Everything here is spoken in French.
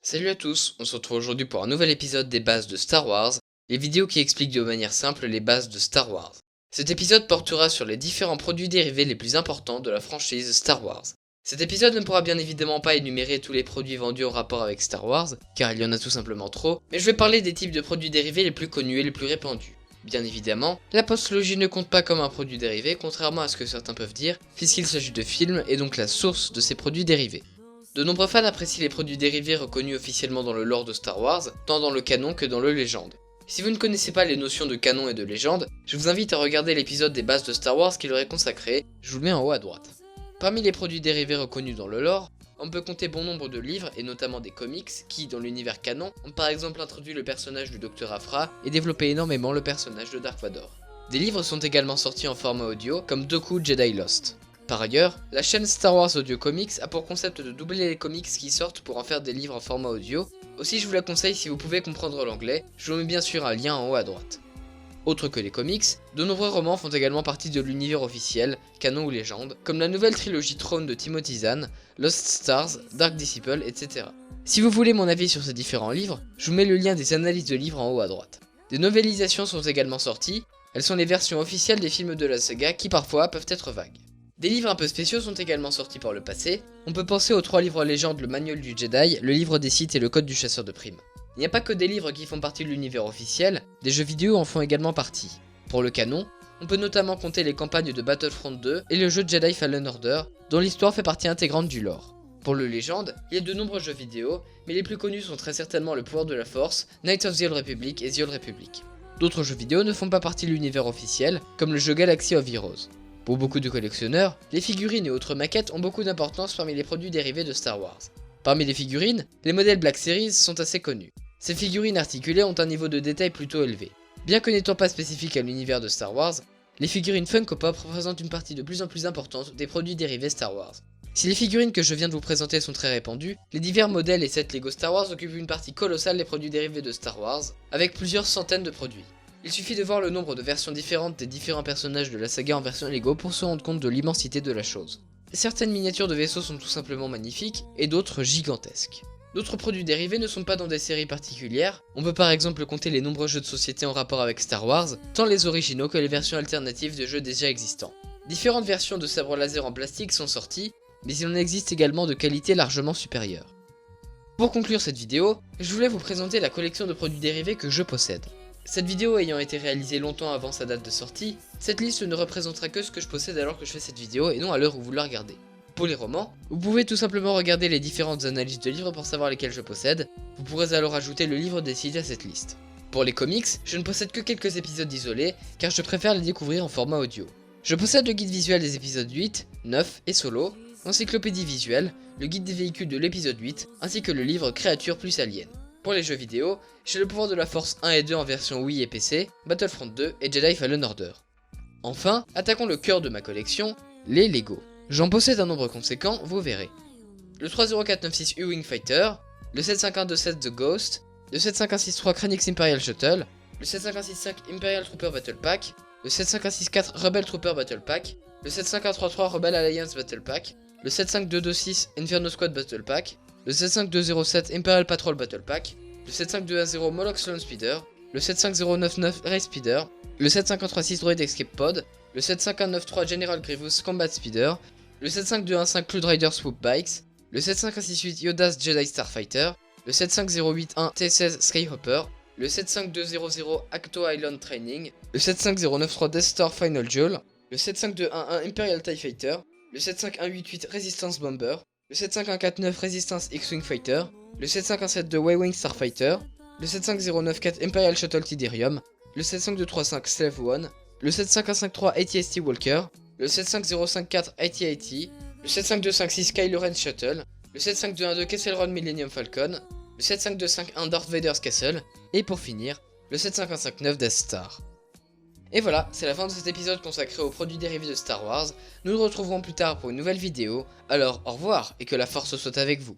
Salut à tous, on se retrouve aujourd'hui pour un nouvel épisode des bases de Star Wars, les vidéos qui expliquent de manière simple les bases de Star Wars. Cet épisode portera sur les différents produits dérivés les plus importants de la franchise Star Wars. Cet épisode ne pourra bien évidemment pas énumérer tous les produits vendus en rapport avec Star Wars, car il y en a tout simplement trop, mais je vais parler des types de produits dérivés les plus connus et les plus répandus. Bien évidemment, la postlogie ne compte pas comme un produit dérivé, contrairement à ce que certains peuvent dire, puisqu'il s'agit de films et donc la source de ces produits dérivés. De nombreux fans apprécient les produits dérivés reconnus officiellement dans le lore de Star Wars, tant dans le canon que dans le légende. Si vous ne connaissez pas les notions de canon et de légende, je vous invite à regarder l'épisode des bases de Star Wars qui leur est consacré, je vous le mets en haut à droite. Parmi les produits dérivés reconnus dans le lore, on peut compter bon nombre de livres et notamment des comics qui, dans l'univers canon, ont par exemple introduit le personnage du Dr Aphra et développé énormément le personnage de Dark Vador. Des livres sont également sortis en format audio comme Dooku Jedi Lost. Par ailleurs, la chaîne Star Wars Audio Comics a pour concept de doubler les comics qui sortent pour en faire des livres en format audio, aussi je vous la conseille si vous pouvez comprendre l'anglais, je vous mets bien sûr un lien en haut à droite. Autre que les comics, de nombreux romans font également partie de l'univers officiel, canon ou légende, comme la nouvelle trilogie Throne de Timothy Zahn, Lost Stars, Dark Disciple, etc. Si vous voulez mon avis sur ces différents livres, je vous mets le lien des analyses de livres en haut à droite. Des novélisations sont également sorties, elles sont les versions officielles des films de la saga qui parfois peuvent être vagues. Des livres un peu spéciaux sont également sortis par le passé, on peut penser aux 3 livres légendes, le Manuel du Jedi, le livre des Sith et le Code du chasseur de primes. Il n'y a pas que des livres qui font partie de l'univers officiel, des jeux vidéo en font également partie. Pour le canon, on peut notamment compter les campagnes de Battlefront 2 et le jeu Jedi Fallen Order, dont l'histoire fait partie intégrante du lore. Pour le légende, il y a de nombreux jeux vidéo, mais les plus connus sont très certainement le pouvoir de la Force, Knights of the Old Republic et The Old Republic. D'autres jeux vidéo ne font pas partie de l'univers officiel, comme le jeu Galaxy of Heroes. Pour beaucoup de collectionneurs, les figurines et autres maquettes ont beaucoup d'importance parmi les produits dérivés de Star Wars. Parmi les figurines, les modèles Black Series sont assez connus. Ces figurines articulées ont un niveau de détail plutôt élevé. Bien que n'étant pas spécifiques à l'univers de Star Wars, les figurines Funko Pop représentent une partie de plus en plus importante des produits dérivés Star Wars. Si les figurines que je viens de vous présenter sont très répandues, les divers modèles et sets Lego Star Wars occupent une partie colossale des produits dérivés de Star Wars, avec plusieurs centaines de produits. Il suffit de voir le nombre de versions différentes des différents personnages de la saga en version Lego pour se rendre compte de l'immensité de la chose. Certaines miniatures de vaisseaux sont tout simplement magnifiques, et d'autres gigantesques. D'autres produits dérivés ne sont pas dans des séries particulières, on peut par exemple compter les nombreux jeux de société en rapport avec Star Wars, tant les originaux que les versions alternatives de jeux déjà existants. Différentes versions de sabres laser en plastique sont sorties, mais il en existe également de qualité largement supérieure. Pour conclure cette vidéo, je voulais vous présenter la collection de produits dérivés que je possède. Cette vidéo ayant été réalisée longtemps avant sa date de sortie, cette liste ne représentera que ce que je possède alors que je fais cette vidéo et non à l'heure où vous la regardez. Pour les romans, vous pouvez tout simplement regarder les différentes analyses de livres pour savoir lesquels je possède, vous pourrez alors ajouter le livre des Sith à cette liste. Pour les comics, je ne possède que quelques épisodes isolés car je préfère les découvrir en format audio. Je possède le guide visuel des épisodes 8, 9 et Solo, l'encyclopédie visuelle, le guide des véhicules de l'épisode 8, ainsi que le livre Créatures plus Aliens. Pour les jeux vidéo, j'ai le pouvoir de la Force 1 et 2 en version Wii et PC, Battlefront 2 et Jedi Fallen Order. Enfin, attaquons le cœur de ma collection, les Lego. J'en possède un nombre conséquent, vous verrez. Le 30496 U-Wing Fighter, le 75127 The Ghost, le 75163 Krennic Imperial Shuttle, le 75165 Imperial Trooper Battle Pack, le 75164 Rebel Trooper Battle Pack, le 75133 Rebel Alliance Battle Pack, le 75226 Inferno Squad Battle Pack, le 75007 Imperial Patrol Battle Pack, le 75210 Moloch Sloan Speeder, le 75099 Ray Speeder, le 7536 Droid Escape Pod, le 75193 General Grievous Combat Speeder, le 75215 Cloud Rider Swoop Bikes, le 7568 Yoda's Jedi Starfighter, le 75081 T16 Skyhopper, le 75200 Acto Island Training, le 75093 Death Star Final Duel, le 75211 Imperial TIE Fighter, le 75188 Resistance Bomber, le 75149 Resistance X-Wing Fighter, le 75172 Y-Wing Starfighter, le 75094 Imperial Shuttle Tiderium, le 75235 Slave One, le 75153 AT-ST Walker, le 75054 AT-AT, le 75256 Kylo Ren Shuttle, le 75212 Kessel Run Millennium Falcon, le 75251 Darth Vader's Castle, et pour finir, le 75159 Death Star. Et voilà, c'est la fin de cet épisode consacré aux produits dérivés de Star Wars. Nous nous retrouverons plus tard pour une nouvelle vidéo, alors au revoir et que la force soit avec vous.